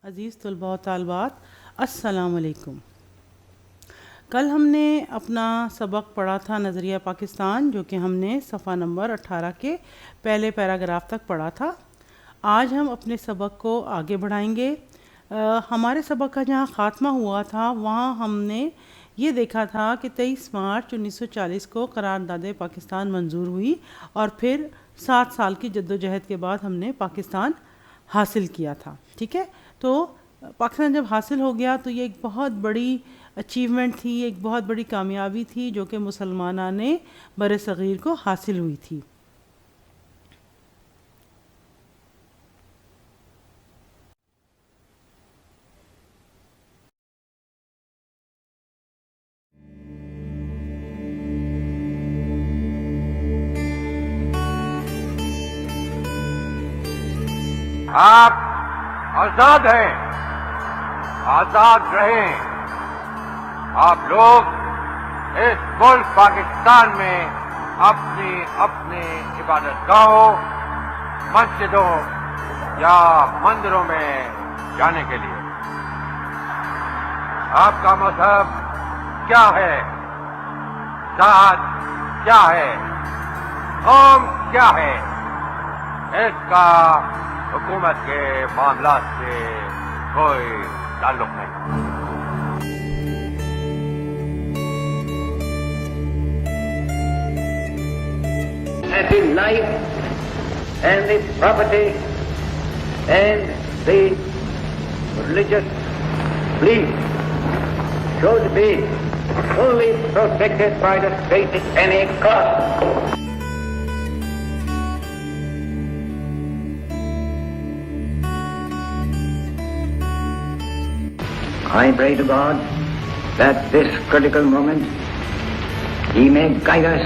عزیز طلباء و طالبات، السلام علیکم۔ کل ہم نے اپنا سبق پڑھا تھا نظریہ پاکستان، جو کہ ہم نے صفحہ نمبر 18 کے پہلے پیراگراف تک پڑھا تھا۔ آج ہم اپنے سبق کو آگے بڑھائیں گے۔ ہمارے سبق کا جہاں خاتمہ ہوا تھا وہاں ہم نے یہ دیکھا تھا کہ 23 مارچ 1940 کو قرارداد پاکستان منظور ہوئی اور پھر 7 سال کی جدوجہد کے بعد ہم نے پاکستان حاصل کیا تھا۔ ٹھیک ہے، تو پاکستان جب حاصل ہو گیا تو یہ ایک بہت بڑی اچیومنٹ تھی، ایک بہت بڑی کامیابی تھی جو کہ مسلمانوں نے بر صغیر کو حاصل ہوئی تھی۔ آپ آزاد ہیں، آزاد رہیں۔ آپ لوگ اس ملک پاکستان میں اپنی اپنی عبادت گاہوں، مسجدوں یا مندروں میں جانے کے لیے۔ آپ کا مذہب کیا ہے، ذات کیا ہے، قوم کیا ہے، اس کا حکومت کے معاملات سے کوئی تعلق نہیں۔ And the life and the property and the religious belief should be fully protected by the state at any cost. I pray to God that this critical moment He may guide us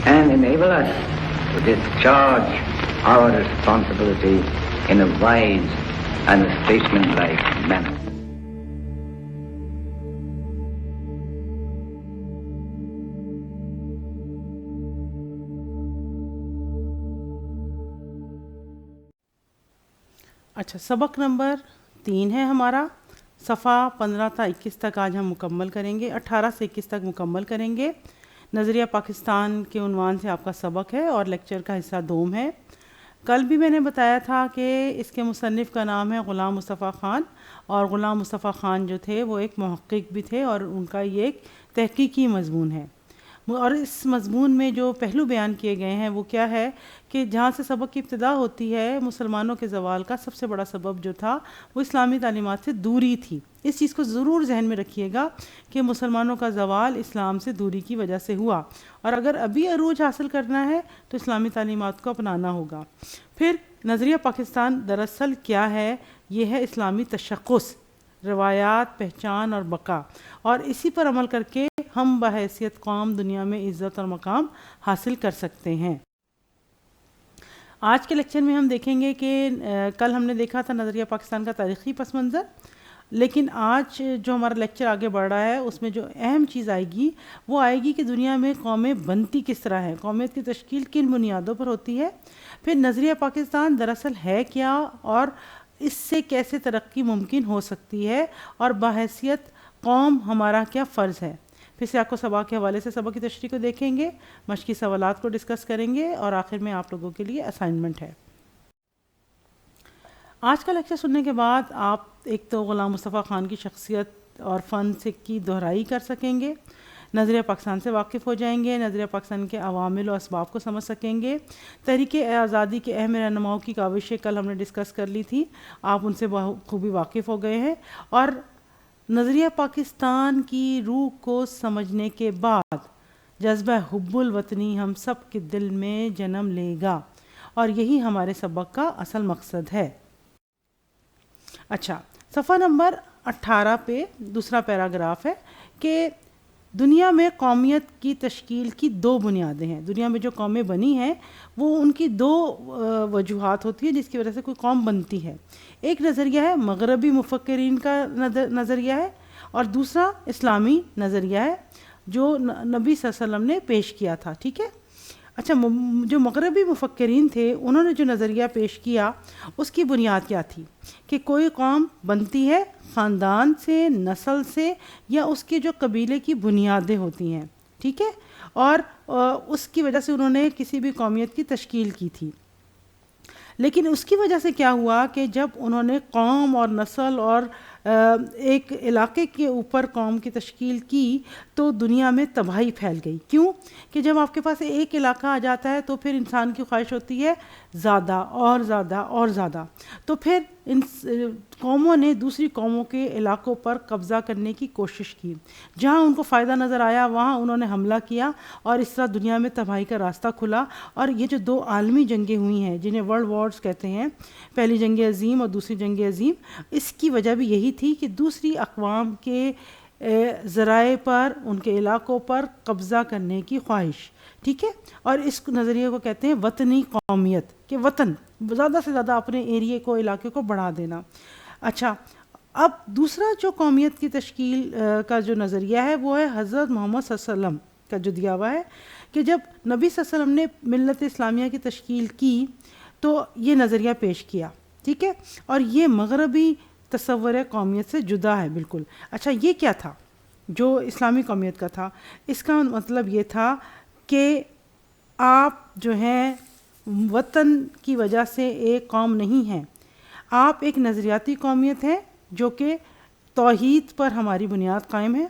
and enable us to discharge our responsibility in a wise and statesmanlike manner. اچھا، سبق number 3 ہے ہمارا۔ صفحہ 15 تا 21 تک آج ہم مکمل کریں گے، 18 سے 21 تک مکمل کریں گے۔ نظریہ پاکستان کے عنوان سے آپ کا سبق ہے اور لیکچر کا حصہ دوم ہے۔ کل بھی میں نے بتایا تھا کہ اس کے مصنف کا نام ہے غلام مصطفیٰ خان، اور غلام مصطفیٰ خان جو تھے وہ ایک محقق بھی تھے اور ان کا یہ ایک تحقیقی مضمون ہے۔ اور اس مضمون میں جو پہلو بیان کیے گئے ہیں وہ کیا ہے کہ جہاں سے سبق کی ابتدا ہوتی ہے، مسلمانوں کے زوال کا سب سے بڑا سبب جو تھا وہ اسلامی تعلیمات سے دوری تھی۔ اس چیز کو ضرور ذہن میں رکھیے گا کہ مسلمانوں کا زوال اسلام سے دوری کی وجہ سے ہوا، اور اگر ابھی عروج حاصل کرنا ہے تو اسلامی تعلیمات کو اپنانا ہوگا۔ پھر نظریہ پاکستان دراصل کیا ہے؟ یہ ہے اسلامی تشخص، روایات، پہچان اور بقا، اور اسی پر عمل کر کے ہم بحیثیت قوم دنیا میں عزت اور مقام حاصل کر سکتے ہیں۔ آج کے لیکچر میں ہم دیکھیں گے کہ کل ہم نے دیکھا تھا نظریہ پاکستان کا تاریخی پس منظر، لیکن آج جو ہمارا لیکچر آگے بڑھ رہا ہے اس میں جو اہم چیز آئے گی وہ آئے گی کہ دنیا میں قومیں بنتی کس طرح ہیں، قومیت کی تشکیل کن بنیادوں پر ہوتی ہے، پھر نظریہ پاکستان دراصل ہے کیا اور اس سے کیسے ترقی ممکن ہو سکتی ہے، اور بحیثیت قوم ہمارا کیا فرض ہے۔ پھر سیاق و سباق کے حوالے سے سبق کی تشریح کو دیکھیں گے، مشقی سوالات کو ڈسکس کریں گے، اور آخر میں آپ لوگوں کے لیے اسائنمنٹ ہے۔ آج کا لیکچر سننے کے بعد آپ ایک تو غلام مصطفیٰ خان کی شخصیت اور فن سے کی دہرائی کر سکیں گے، نظریہ پاکستان سے واقف ہو جائیں گے، نظریہ پاکستان کے عوامل و اسباب کو سمجھ سکیں گے، تحریک آزادی کے اہم رہنماؤں کی کاوشیں کل ہم نے ڈسکس کر لی تھی، آپ ان سے بخوبی واقف ہو گئے ہیں، اور نظریہ پاکستان کی روح کو سمجھنے کے بعد جذبہ حب الوطنی ہم سب کے دل میں جنم لے گا، اور یہی ہمارے سبق کا اصل مقصد ہے۔ اچھا، صفحہ نمبر 18 پہ دوسرا پیراگراف ہے کہ دنیا میں قومیت کی تشکیل کی 2 بنیادیں ہیں۔ دنیا میں جو قومیں بنی ہیں وہ ان کی 2 وجوہات ہوتی ہیں جس کی وجہ سے کوئی قوم بنتی ہے۔ ایک نظریہ ہے مغربی مفکرین کا نظریہ ہے، اور دوسرا اسلامی نظریہ ہے جو نبی صلی اللہ علیہ وسلم نے پیش کیا تھا۔ ٹھیک ہے، اچھا، جو مغربی مفکرین تھے انہوں نے جو نظریہ پیش کیا اس کی بنیاد کیا تھی کہ کوئی قوم بنتی ہے خاندان سے، نسل سے، یا اس کے جو قبیلے کی بنیادیں ہوتی ہیں، ٹھیک ہے، اور اس کی وجہ سے انہوں نے کسی بھی قومیت کی تشکیل کی تھی۔ لیکن اس کی وجہ سے کیا ہوا کہ جب انہوں نے قوم اور نسل اور ایک علاقے کے اوپر قوم کی تشکیل کی تو دنیا میں تباہی پھیل گئی۔ کیوں؟ کہ جب آپ کے پاس ایک علاقہ آ جاتا ہے تو پھر انسان کی خواہش ہوتی ہے زیادہ اور زیادہ اور زیادہ، تو پھر ان قوموں نے دوسری قوموں کے علاقوں پر قبضہ کرنے کی کوشش کی، جہاں ان کو فائدہ نظر آیا وہاں انہوں نے حملہ کیا، اور اس طرح دنیا میں تباہی کا راستہ کھلا۔ اور یہ جو 2 عالمی جنگیں ہوئی ہیں جنہیں ورلڈ وارز کہتے ہیں، پہلی جنگ عظیم اور دوسری جنگ عظیم، اس کی وجہ بھی یہی تھی کہ دوسری اقوام کے ذرائع پر، ان کے علاقوں پر قبضہ کرنے کی خواہش، ٹھیک ہے۔ اور اس نظریے کو کہتے ہیں وطنی قومیت، کہ وطن زیادہ سے زیادہ اپنے ایریے کو، علاقے کو بڑھا دینا۔ اچھا، اب دوسرا جو قومیت کی تشکیل کا جو نظریہ ہے وہ ہے حضرت محمد صلی اللہ علیہ وسلم کا جو دیا ہوا ہے، کہ جب نبی صلی اللہ علیہ وسلم نے ملت اسلامیہ کی تشکیل کی تو یہ نظریہ پیش کیا، ٹھیک ہے، اور یہ مغربی تصور قومیت سے جدا ہے بالکل۔ اچھا، یہ کیا تھا جو اسلامی قومیت کا تھا؟ اس کا مطلب یہ تھا کہ آپ جو ہیں وطن کی وجہ سے ایک قوم نہیں ہیں، آپ ایک نظریاتی قومیت ہیں جو کہ توحید پر ہماری بنیاد قائم ہے،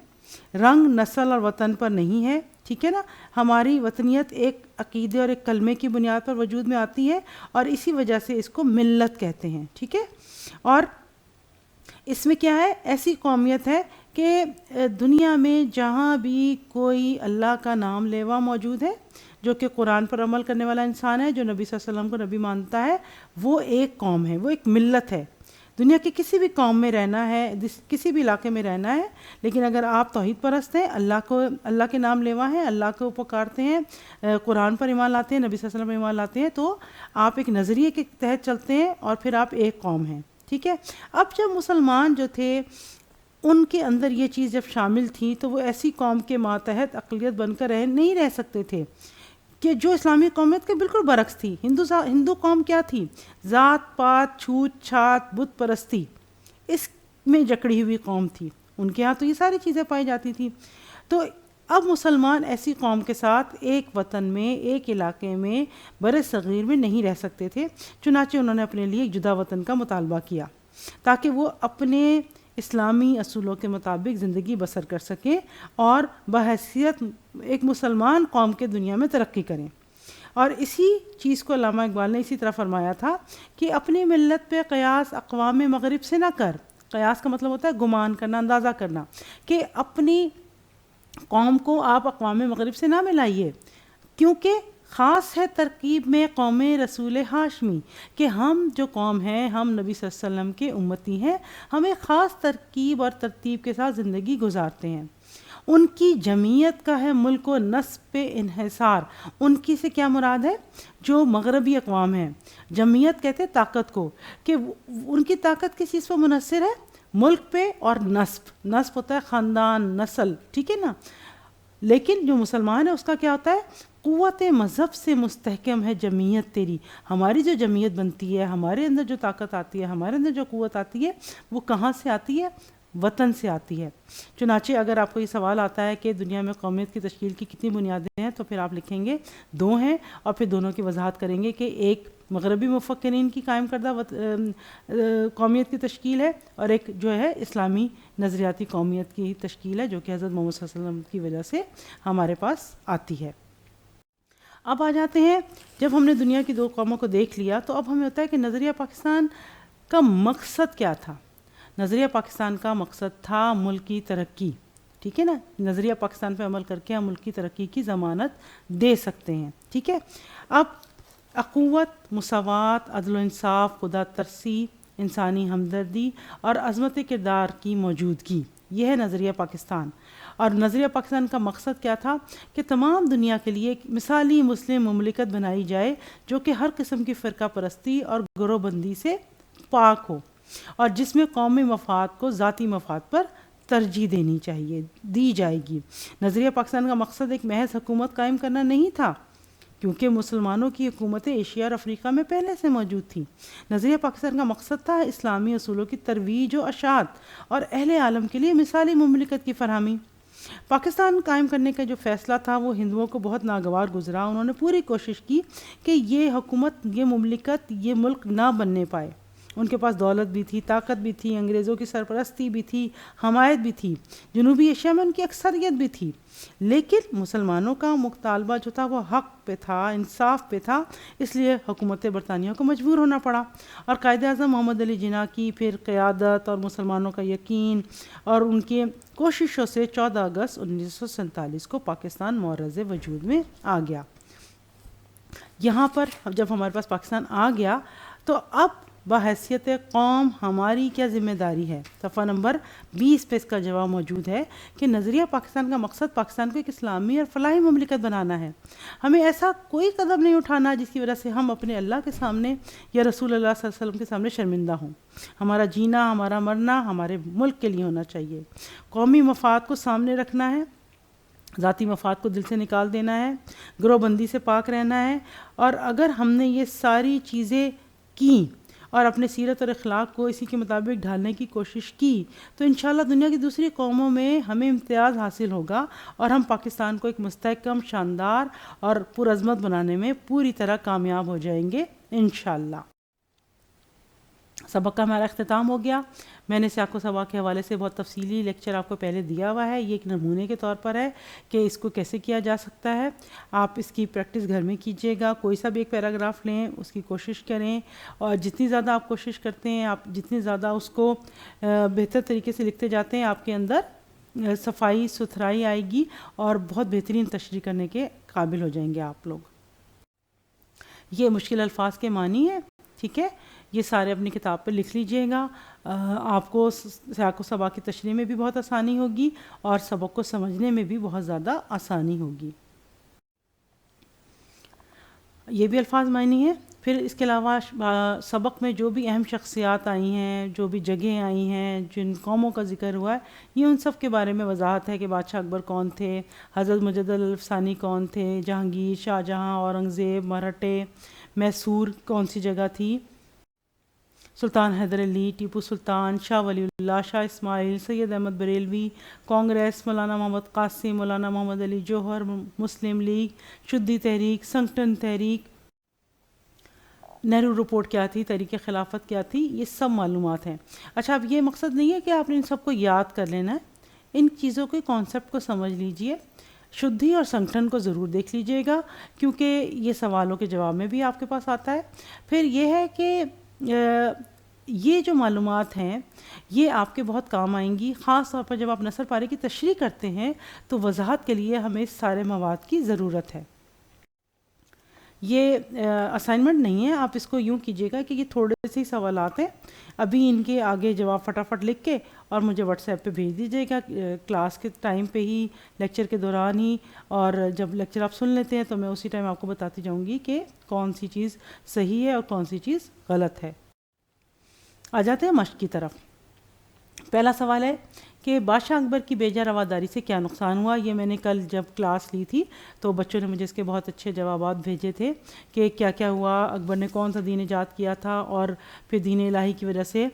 رنگ، نسل اور وطن پر نہیں ہے، ٹھیک ہے نا۔ ہماری وطنیت ایک عقیدے اور ایک کلمے کی بنیاد پر وجود میں آتی ہے، اور اسی وجہ سے اس کو ملت کہتے ہیں، ٹھیک ہے۔ اور اس میں کیا ہے؟ ایسی قومیت ہے کہ دنیا میں جہاں بھی کوئی اللہ کا نام لیوا موجود ہے، جو کہ قرآن پر عمل کرنے والا انسان ہے، جو نبی صلی اللہ علیہ وسلم کو نبی مانتا ہے، وہ ایک قوم ہے، وہ ایک ملت ہے۔ دنیا کے کسی بھی قوم میں رہنا ہے، کسی بھی علاقے میں رہنا ہے، لیکن اگر آپ توحید پرست ہیں، اللہ کے نام لیوا ہیں، اللہ کو پکارتے ہیں، قرآن پر ایمان لاتے ہیں، نبی صلی اللہ علیہ وسلم پر ایمان لاتے ہیں، تو آپ ایک نظریے کے تحت چلتے ہیں اور پھر آپ ایک قوم ہیں، ٹھیک ہے۔ اب جب مسلمان جو تھے ان کے اندر یہ چیز جب شامل تھی تو وہ ایسی قوم کے ماتحت اقلیت بن کر نہیں رہ سکتے تھے، کہ جو اسلامی قومیت کے بالکل برعکس تھی۔ ہندو قوم کیا تھی؟ ذات پات، چھوت چھات، بت پرستی، اس میں جکڑی ہوئی قوم تھی۔ ان کے ہاں تو یہ ساری چیزیں پائی جاتی تھی۔ تو اب مسلمان ایسی قوم کے ساتھ ایک وطن میں، ایک علاقے میں، بر صغیر میں نہیں رہ سکتے تھے، چنانچہ انہوں نے اپنے لیے ایک جدا وطن کا مطالبہ کیا تاکہ وہ اپنے اسلامی اصولوں کے مطابق زندگی بسر کر سکیں اور بحیثیت ایک مسلمان قوم کے دنیا میں ترقی کریں۔ اور اسی چیز کو علامہ اقبال نے اسی طرح فرمایا تھا کہ اپنی ملت پہ قیاس اقوام مغرب سے نہ کر۔ قیاس کا مطلب ہوتا ہے گمان کرنا، اندازہ کرنا، کہ اپنی قوم کو آپ اقوام مغرب سے نہ ملائیے، کیونکہ خاص ہے ترکیب میں قوم رسول ہاشمی، کہ ہم جو قوم ہیں، ہم نبی صلی اللہ علیہ وسلم کے امتی ہیں، ہم ایک خاص ترکیب اور ترتیب کے ساتھ زندگی گزارتے ہیں۔ ان کی جمعیت کا ہے ملک و نسب پہ انحصار۔ ان کی سے کیا مراد ہے؟ جو مغربی اقوام ہیں، جمعیت کہتے ہیں طاقت کو، کہ ان کی طاقت کس چیز پہ منحصر ہے؟ ملک پہ اور نسب۔ نسب ہوتا ہے خاندان، نسل، ٹھیک ہے نا۔ لیکن جو مسلمان ہے اس کا کیا ہوتا ہے؟ قوت مذہب سے مستحکم ہے جمعیت تیری۔ ہماری جو جمعیت بنتی ہے، ہمارے اندر جو طاقت آتی ہے، ہمارے اندر جو قوت آتی ہے، وہ کہاں سے آتی ہے؟ وطن سے آتی ہے۔ چنانچہ اگر آپ کو یہ سوال آتا ہے کہ دنیا میں قومیت کی تشکیل کی کتنی بنیادیں ہیں، تو پھر آپ لکھیں گے 2 ہیں، اور پھر دونوں کی وضاحت کریں گے کہ ایک مغربی مفکرین کی قائم کردہ قومیت کی تشکیل ہے، اور ایک جو ہے اسلامی نظریاتی قومیت کی تشکیل ہے، جو کہ حضرت محمد صلی اللہ علیہ وسلم کی وجہ سے ہمارے پاس آتی ہے۔ اب آ جاتے ہیں، جب ہم نے دنیا کی 2 قوموں کو دیکھ لیا تو اب ہمیں ہوتا ہے کہ نظریہ پاکستان کا مقصد کیا تھا؟ نظریہ پاکستان کا مقصد تھا ملکی ترقی، ٹھیک ہے نا۔ نظریہ پاکستان پہ عمل کر کے ہم ملکی ترقی کی ضمانت دے سکتے ہیں، ٹھیک ہے۔ اب اخوت، مساوات، عدل و انصاف، خدا ترسی، انسانی ہمدردی اور عظمت کردار کی موجودگی، یہ ہے نظریہ پاکستان۔ اور نظریہ پاکستان کا مقصد کیا تھا؟ کہ تمام دنیا کے لیے ایک مثالی مسلم مملکت بنائی جائے جو کہ ہر قسم کی فرقہ پرستی اور گروہ بندی سے پاک ہو، اور جس میں قومی مفاد کو ذاتی مفاد پر ترجیح دی جائے گی۔ نظریہ پاکستان کا مقصد ایک محض حکومت قائم کرنا نہیں تھا، کیونکہ مسلمانوں کی حکومتیں ایشیا اور افریقہ میں پہلے سے موجود تھیں۔ نظریہ پاکستان کا مقصد تھا اسلامی اصولوں کی ترویج و اشاعت اور اہل عالم کے لیے مثالی مملکت کی فراہمی۔ پاکستان قائم کرنے کا جو فیصلہ تھا وہ ہندوؤں کو بہت ناگوار گزرا۔ انہوں نے پوری کوشش کی کہ یہ حکومت، یہ مملکت، یہ ملک نہ بننے پائے۔ ان کے پاس دولت بھی تھی، طاقت بھی تھی، انگریزوں کی سرپرستی بھی تھی، حمایت بھی تھی، جنوبی ایشیا میں ان کی اکثریت بھی تھی، لیکن مسلمانوں کا مطالبہ جو تھا وہ حق پہ تھا، انصاف پہ تھا، اس لیے حکومت برطانیہ کو مجبور ہونا پڑا۔ اور قائد اعظم محمد علی جناح کی پھر قیادت اور مسلمانوں کا یقین اور ان کی کوششوں سے 14 اگست 1947 کو پاکستان معرض وجود میں آ گیا۔ یہاں پر جب ہمارے پاس پاکستان آ گیا تو اب بحیثیت قوم ہماری کیا ذمہ داری ہے؟ صفحہ نمبر 20 پہ اس کا جواب موجود ہے کہ نظریہ پاکستان کا مقصد پاکستان کو ایک اسلامی اور فلاحی مملکت بنانا ہے۔ ہمیں ایسا کوئی قدم نہیں اٹھانا جس کی وجہ سے ہم اپنے اللہ کے سامنے یا رسول اللہ صلی اللہ علیہ وسلم کے سامنے شرمندہ ہوں۔ ہمارا جینا، ہمارا مرنا ہمارے ملک کے لیے ہونا چاہیے۔ قومی مفاد کو سامنے رکھنا ہے، ذاتی مفاد کو دل سے نکال دینا ہے، گروہ بندی سے پاک رہنا ہے۔ اور اگر ہم نے یہ ساری چیزیں کیں اور اپنے سیرت اور اخلاق کو اسی کے مطابق ڈھالنے کی کوشش کی تو انشاءاللہ دنیا کی دوسری قوموں میں ہمیں امتیاز حاصل ہوگا اور ہم پاکستان کو ایک مستحکم، شاندار اور پرعظمت بنانے میں پوری طرح کامیاب ہو جائیں گے انشاءاللہ۔ سبق کا ہمارا اختتام ہو گیا۔ میں نے سیاق و سباق کے حوالے سے بہت تفصیلی لیکچر آپ کو پہلے دیا ہوا ہے۔ یہ ایک نمونے کے طور پر ہے کہ اس کو کیسے کیا جا سکتا ہے۔ آپ اس کی پریکٹس گھر میں کیجیے گا، کوئی سا بھی ایک پیراگراف لیں، اس کی کوشش کریں، اور جتنی زیادہ آپ کوشش کرتے ہیں، آپ جتنی زیادہ اس کو بہتر طریقے سے لکھتے جاتے ہیں، آپ کے اندر صفائی ستھرائی آئے گی اور بہت بہترین تشریح کرنے کے قابل ہو جائیں گے آپ لوگ۔ یہ مشکل الفاظ کے معنی ہے، ٹھیک ہے، یہ سارے اپنی کتاب پہ لکھ لیجئے گا۔ آپ کو سیاق و سباق کی تشریح میں بھی بہت آسانی ہوگی اور سبق کو سمجھنے میں بھی بہت زیادہ آسانی ہوگی۔ یہ بھی الفاظ معنی ہے۔ پھر اس کے علاوہ سبق میں جو بھی اہم شخصیات آئی ہیں، جو بھی جگہیں آئی ہیں، جن قوموں کا ذکر ہوا ہے، یہ ان سب کے بارے میں وضاحت ہے کہ بادشاہ اکبر کون تھے، حضرت مجدد الف ثانی کون تھے، جہانگیر، شاہجہاں، اورنگزیب، مرہٹے، میسور کون سی جگہ تھی، سلطان حیدر علی، ٹیپو سلطان، شاہ ولی اللہ، شاہ اسماعیل، سید احمد بریلوی، کانگریس، مولانا محمد قاسم، مولانا محمد علی جوہر، مسلم لیگ، شدی تحریک، سنگٹن تحریک، نہرو رپورٹ کیا تھی، تحریک خلافت کیا تھی، یہ سب معلومات ہیں۔ اچھا، اب یہ مقصد نہیں ہے کہ آپ نے ان سب کو یاد کر لینا ہے، ان چیزوں کے کانسیپٹ کو سمجھ لیجئے۔ شدھی اور سنگٹن کو ضرور دیکھ لیجئے گا کیونکہ یہ سوالوں کے جواب میں بھی آپ کے پاس آتا ہے۔ پھر یہ ہے کہ یہ جو معلومات ہیں یہ آپ کے بہت کام آئیں گی، خاص طور پر جب آپ نثر پارے کی تشریح کرتے ہیں تو وضاحت کے لیے ہمیں اس سارے مواد کی ضرورت ہے۔ یہ اسائنمنٹ نہیں ہے، آپ اس کو یوں کیجیے گا کہ یہ تھوڑے سے سوالات ہیں، ابھی ان کے آگے جواب فٹافٹ لکھ کے اور مجھے واٹس ایپ پہ بھیج دیجیے گا کلاس کے ٹائم پہ ہی، لیکچر کے دوران ہی، اور جب لیکچر آپ سن لیتے ہیں تو میں اسی ٹائم آپ کو بتاتی جاؤں گی کہ کون سی چیز صحیح ہے اور کون سی چیز غلط ہے۔ آ جاتے ہیں مشق کی طرف۔ پہلا سوال ہے کہ بادشاہ اکبر کی بیجا رواداری سے کیا نقصان ہوا؟ یہ میں نے کل جب کلاس لی تھی تو بچوں نے مجھے اس کے بہت اچھے جوابات بھیجے تھے کہ کیا کیا ہوا، اکبر نے کون سا دین ایجاد کیا تھا اور پھر دین الہی کی وجہ سے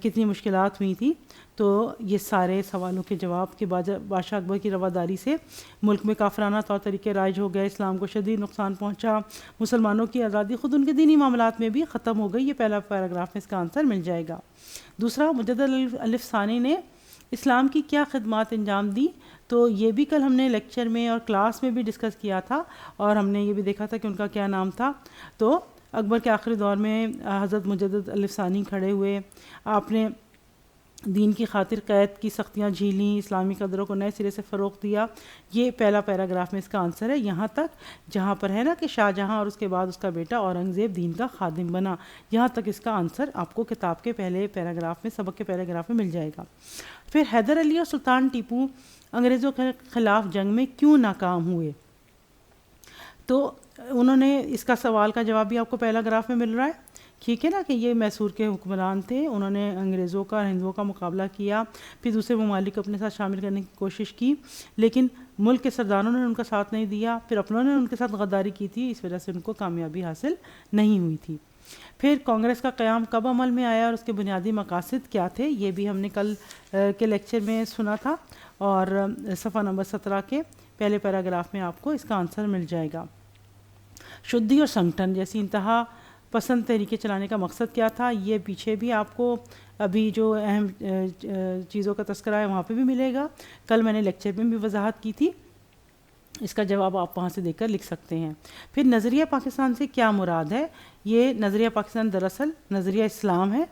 کتنی مشکلات ہوئی تھی۔ تو یہ سارے سوالوں کے جواب کہ بادشاہ اکبر کی رواداری سے ملک میں کافرانہ طور طریقے رائج ہو گئے، اسلام کو شدید نقصان پہنچا، مسلمانوں کی آزادی خود ان کے دینی معاملات میں بھی ختم ہو گئی۔ یہ پہلا پیراگراف میں اس کا آنسر مل جائے گا۔ دوسرا، مجدد الف ثانی نے اسلام کی کیا خدمات انجام دی؟ تو یہ بھی کل ہم نے لیکچر میں اور کلاس میں بھی ڈسکس کیا تھا اور ہم نے یہ بھی دیکھا تھا کہ ان کا کیا نام تھا۔ تو اکبر کے آخری دور میں حضرت مجدد الف ثانی کھڑے ہوئے، آپ نے دین کی خاطر قید کی سختیاں جھیلیں، اسلامی قدروں کو نئے سرے سے فروغ دیا۔ یہ پہلا پیراگراف میں اس کا آنسر ہے، یہاں تک جہاں پر ہے نا کہ شاہ جہاں اور اس کے بعد اس کا بیٹا اورنگزیب دین کا خادم بنا، یہاں تک اس کا آنسر آپ کو کتاب کے پہلے پیراگراف میں، سبق کے پیراگراف میں مل جائے گا۔ پھر حیدر علی اور سلطان ٹیپو انگریزوں کے خلاف جنگ میں کیوں ناکام ہوئے؟ تو انہوں نے اس کا سوال کا جواب بھی آپ کو پہلا گراف میں مل رہا ہے ٹھیک ہے نا کہ یہ میسور کے حکمران تھے، انہوں نے انگریزوں کا اور ہندوؤں کا مقابلہ کیا، پھر دوسرے ممالک کو اپنے ساتھ شامل کرنے کی کوشش کی، لیکن ملک کے سرداروں نے ان کا ساتھ نہیں دیا، پھر اپنوں نے ان کے ساتھ غداری کی تھی، اس وجہ سے ان کو کامیابی حاصل نہیں ہوئی تھی۔ پھر کانگریس کا قیام کب عمل میں آیا اور اس کے بنیادی مقاصد کیا تھے، یہ بھی ہم نے کل کے لیکچر میں سنا تھا، اور صفحہ نمبر 17 کے پہلے پیراگراف میں آپ کو اس کا آنسر مل جائے گا۔ شدھی اور سنگٹن جیسی انتہا پسند تحریکیں چلانے کا مقصد کیا تھا، یہ پیچھے بھی آپ کو ابھی جو اہم چیزوں کا تذکرہ ہے وہاں پہ بھی ملے گا، کل میں نے لیکچر میں بھی وضاحت کی تھی، اس کا جواب آپ وہاں سے دیکھ کر لکھ سکتے ہیں۔ پھر نظریہ پاکستان سے کیا مراد ہے، یہ نظریہ پاکستان دراصل نظریہ اسلام ہے،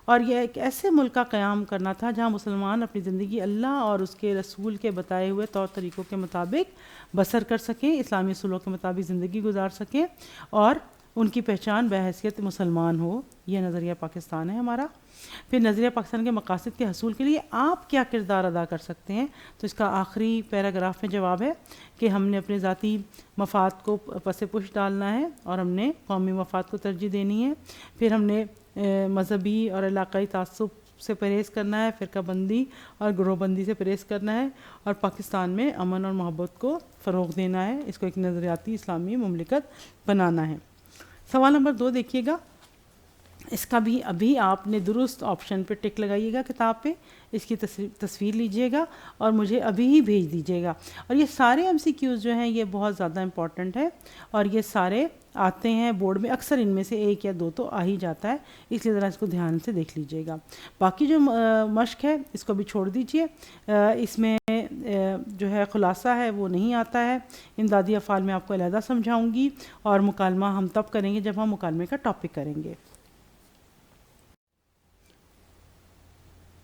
اور یہ ایک ایسے ملک کا قیام کرنا تھا جہاں مسلمان اپنی زندگی اللہ اور اس کے رسول کے بتائے ہوئے طور طریقوں کے مطابق بسر کر سکیں، اسلامی اصولوں کے مطابق زندگی گزار سکیں اور ان کی پہچان بحیثیت مسلمان ہو۔ یہ نظریہ پاکستان ہے ہمارا۔ پھر نظریہ پاکستان کے مقاصد کے حصول کے لیے آپ کیا کردار ادا کر سکتے ہیں، تو اس کا آخری پیراگراف میں جواب ہے کہ ہم نے اپنے ذاتی مفاد کو پس پش ڈالنا ہے اور ہم نے قومی مفاد کو ترجیح دینی ہے، پھر ہم نے مذہبی اور علاقائی تعصب سے پرہیز کرنا ہے، فرقہ بندی اور گروہ بندی سے پرہیز کرنا ہے، اور پاکستان میں امن اور محبت کو فروغ دینا ہے، اس کو ایک نظریاتی اسلامی مملکت بنانا ہے۔ سوال نمبر 2 دیکھیے گا، اس کا بھی ابھی آپ نے درست آپشن پہ ٹک لگائیے گا کتاب پہ، اس کی تصویر لیجئے گا اور مجھے ابھی ہی بھیج دیجئے گا، اور یہ سارے MCQs جو ہیں یہ بہت زیادہ امپورٹنٹ ہے، اور یہ سارے آتے ہیں بورڈ میں، اکثر ان میں سے 1 یا 2 تو آ ہی جاتا ہے، اس لیے ذرا اس کو دھیان سے دیکھ لیجئے گا۔ باقی جو مشق ہے اس کو بھی چھوڑ دیجئے، اس میں جو ہے خلاصہ ہے وہ نہیں آتا ہے، امدادی افعال میں آپ کو علیحدہ سمجھاؤں گی، اور مکالمہ ہم تب کریں گے جب ہم مکالمے کا ٹاپک کریں گے۔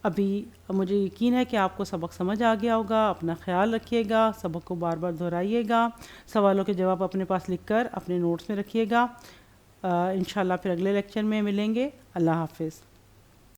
ابھی مجھے یقین ہے کہ آپ کو سبق سمجھ آ گیا ہوگا، اپنا خیال رکھیے گا، سبق کو بار بار دہرائیے گا، سوالوں کے جواب اپنے پاس لکھ کر اپنے نوٹس میں رکھیے گا۔ انشاءاللہ پھر اگلے لیکچر میں ملیں گے۔ اللہ حافظ۔